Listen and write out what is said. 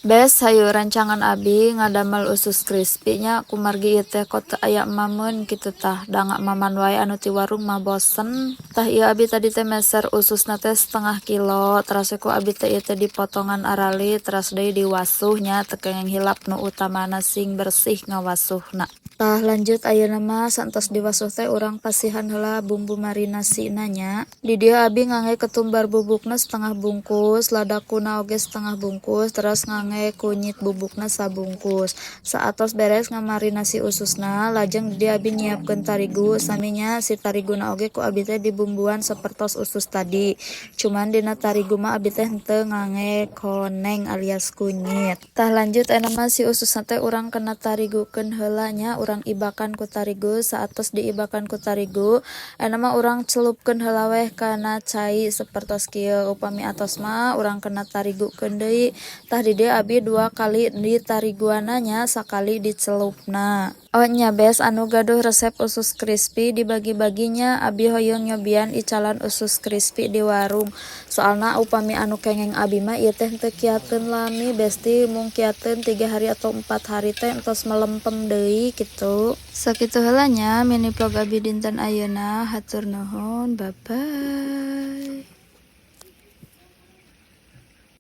Bes hayu rancangan abi ngadamel usus crispy nya kumargi ieu teh kot aya mamun kitu tah da maman wae anu ti warung mah bosen tah ieu abi tadi teh meser ususna teh 1/2 kilo terus ku abi teh ieu teh dipotongan arali terus deui diwasuh nya teu kengeng hilap nu utamana sing bersih ngawasuhna. Tah lanjut ayeuna mah santos diwasuh teh urang pasihan heula bumbu marinasi nanya. Di dieu abi ngangge ketumbar bubukna 1/2 bungkus, ladakuna oge 1/2 bungkus, terus ngangge kunyit bubukna sabungkus. Saatos beres ngamarinasi ususna, lajeng di dieu abi nyiapkeun tarigu, saminya si tariguna oge ku abi teh dibumbuan sapertos usus tadi. Cuman dina tarigu mah abi teh henteu ngangge koneng alias kunyit. Tah lanjut ayeuna mah si ususna teh urang kena tarigukeun heula nya. Urang ibakan ku tarigu, saatos diibakan ku tarigu ayeuna mah urang celupkeun heula weh kana cai sapertos kieu. Upami atos mah urang kena tarigukeun deui tah di dieu abi 2 kali ditariguana nya sakali dicelupna. Oh nya bes anu gaduh resep usus crispy dibagi-baginya abi hoyong nyobian icalan usus crispy di warung. Soalna upami anu kengeng abi mah ieu teh teu kiateun lami besti mung kiateun 3 hari atau 4 hari teh entos melempem deui kitu. Sakitu heula nya mini vlog abi dinten ayeuna hatur nuhun bye bye.